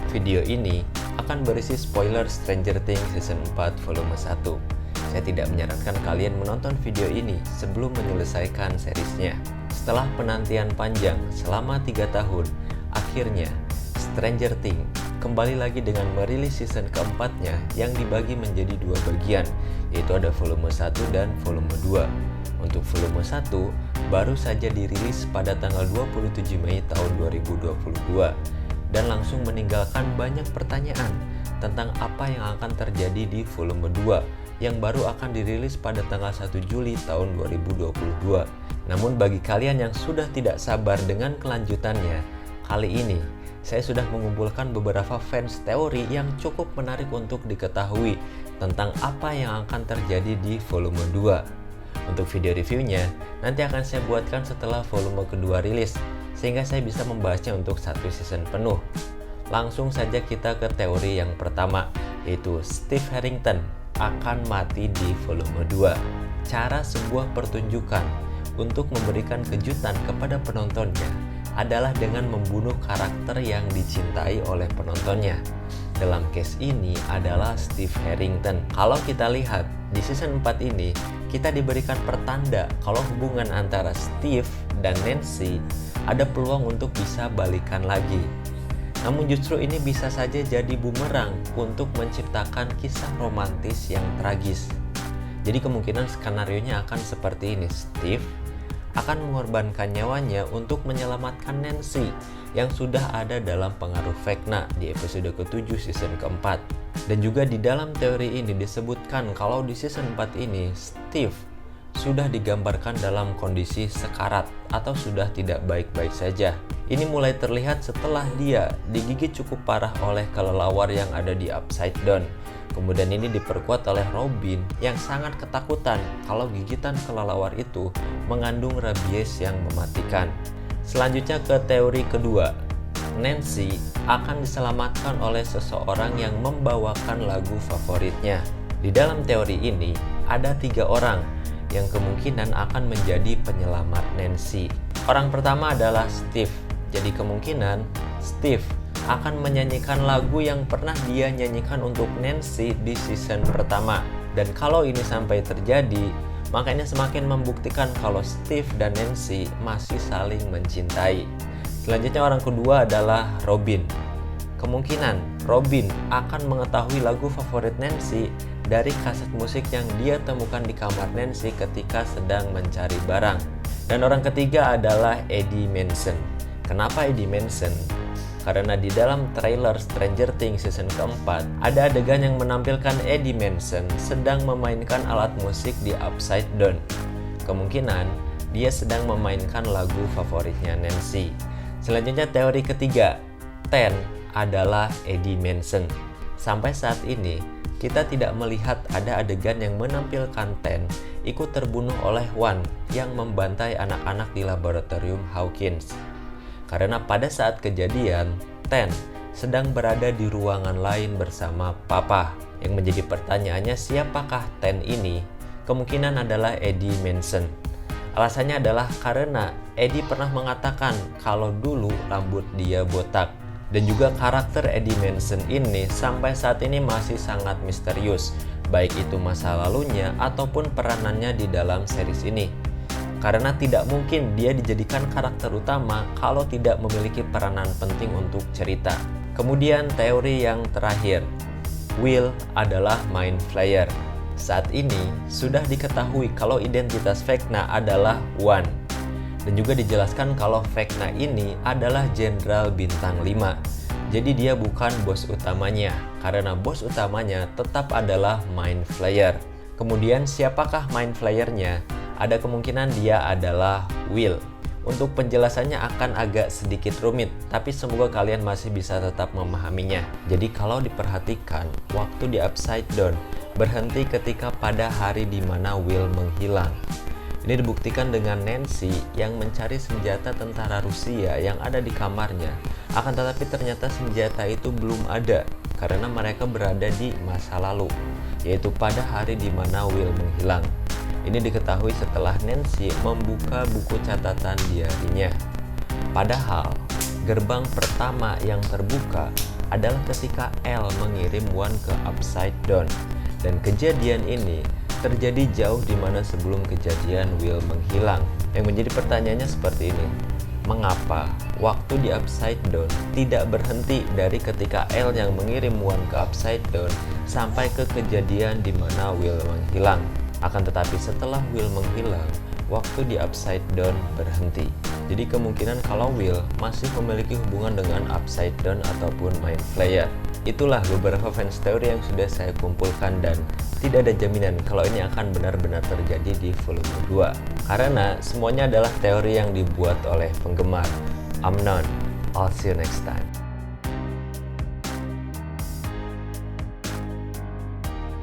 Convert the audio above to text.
Video ini akan berisi spoiler Stranger Things Season 4 volume 1. Saya tidak menyarankan kalian menonton video ini sebelum menyelesaikan seriesnya. Setelah penantian panjang selama 3 tahun, akhirnya Stranger Things kembali lagi dengan merilis season keempatnya yang dibagi menjadi 2 bagian, yaitu ada volume 1 dan volume 2. Untuk volume 1 baru saja dirilis pada tanggal 27 Mei tahun 2022 dan langsung meninggalkan banyak pertanyaan tentang apa yang akan terjadi di volume 2 yang baru akan dirilis pada tanggal 1 Juli tahun 2022. Namun bagi kalian yang sudah tidak sabar dengan kelanjutannya, kali ini saya sudah mengumpulkan beberapa fans teori yang cukup menarik untuk diketahui tentang apa yang akan terjadi di volume 2. Untuk video reviewnya, nanti akan saya buatkan setelah volume kedua rilis, sehingga saya bisa membahasnya untuk satu season penuh. Langsung saja kita ke teori yang pertama, yaitu Steve Harrington akan mati di volume 2. Cara sebuah pertunjukan untuk memberikan kejutan kepada penontonnya adalah dengan membunuh karakter yang dicintai oleh penontonnya. Dalam case ini adalah Steve Harrington. Kalau kita lihat di season 4 ini, kita diberikan pertanda kalau hubungan antara Steve dan Nancy ada peluang untuk bisa balikan lagi. Namun justru ini bisa saja jadi bumerang untuk menciptakan kisah romantis yang tragis. Jadi kemungkinan skenarionya akan seperti ini. Steve akan mengorbankan nyawanya untuk menyelamatkan Nancy yang sudah ada dalam pengaruh Vecna di episode ke-7 season keempat. Dan juga di dalam teori ini disebutkan kalau di season 4 ini Steve sudah digambarkan dalam kondisi sekarat atau sudah tidak baik-baik saja. Ini mulai terlihat setelah dia digigit cukup parah oleh kelelawar yang ada di Upside Down. Kemudian ini diperkuat oleh Robin yang sangat ketakutan kalau gigitan kelelawar itu mengandung rabies yang mematikan. Selanjutnya ke teori kedua. Nancy akan diselamatkan oleh seseorang yang membawakan lagu favoritnya. Di dalam teori ini ada 3 orang yang kemungkinan akan menjadi penyelamat Nancy. Orang pertama adalah Steve. Jadi kemungkinan Steve akan menyanyikan lagu yang pernah dia nyanyikan untuk Nancy di season pertama. Dan kalau ini sampai terjadi, makanya semakin membuktikan kalau Steve dan Nancy masih saling mencintai. Selanjutnya orang kedua adalah Robin. Kemungkinan Robin akan mengetahui lagu favorit Nancy dari kaset musik yang dia temukan di kamar Nancy ketika sedang mencari barang. Dan orang ketiga adalah Eddie Manson. Kenapa Eddie Manson? Karena di dalam trailer Stranger Things season keempat ada adegan yang menampilkan Eddie Manson sedang memainkan alat musik di Upside Down. Kemungkinan dia sedang memainkan lagu favoritnya Nancy. Selanjutnya teori ketiga, Ten adalah Eddie Manson. Sampai saat ini kita tidak melihat ada adegan yang menampilkan Ten ikut terbunuh oleh Wan yang membantai anak-anak di laboratorium Hawkins. Karena pada saat kejadian, Ten sedang berada di ruangan lain bersama Papa. Yang menjadi pertanyaannya, siapakah Ten ini? Kemungkinan adalah Eddie Manson. Alasannya adalah karena Eddie pernah mengatakan kalau dulu rambut dia botak. Dan juga karakter Eddie Manson ini sampai saat ini masih sangat misterius, baik itu masa lalunya ataupun peranannya di dalam series ini. Karena tidak mungkin dia dijadikan karakter utama kalau tidak memiliki peranan penting untuk cerita. Kemudian teori yang terakhir, Will adalah Mind Flayer. Saat ini sudah diketahui kalau identitas Vecna adalah Wan. Dan juga dijelaskan kalau Vecna ini adalah Jenderal Bintang 5. Jadi dia bukan bos utamanya, karena bos utamanya tetap adalah Mind Flayer. Kemudian siapakah Mind Flayer-nya? Ada kemungkinan dia adalah Will. Untuk penjelasannya akan agak sedikit rumit, tapi semoga kalian masih bisa tetap memahaminya. Jadi kalau diperhatikan, waktu di Upside Down berhenti ketika pada hari di mana Will menghilang. Ini dibuktikan dengan Nancy yang mencari senjata tentara Rusia yang ada di kamarnya. Akan tetapi ternyata senjata itu belum ada karena mereka berada di masa lalu, yaitu pada hari di mana Will menghilang. Ini diketahui setelah Nancy membuka buku catatan diarinya. Padahal Gerbang pertama yang terbuka adalah ketika L mengirim One ke upside down, dan kejadian ini terjadi jauh di mana sebelum kejadian Will menghilang. Yang menjadi pertanyaannya seperti ini, mengapa waktu di upside down tidak berhenti dari ketika L yang mengirim One ke upside down sampai ke kejadian di mana Will menghilang? Akan tetapi setelah Will menghilang, waktu di upside down berhenti. Jadi kemungkinan kalau Will masih memiliki hubungan dengan upside down ataupun mind flayer. Itulah beberapa fans teori yang sudah saya kumpulkan, dan tidak ada jaminan kalau ini akan benar-benar terjadi di volume 2. Karena semuanya adalah teori yang dibuat oleh penggemar. I'm Non. I'll see you next time.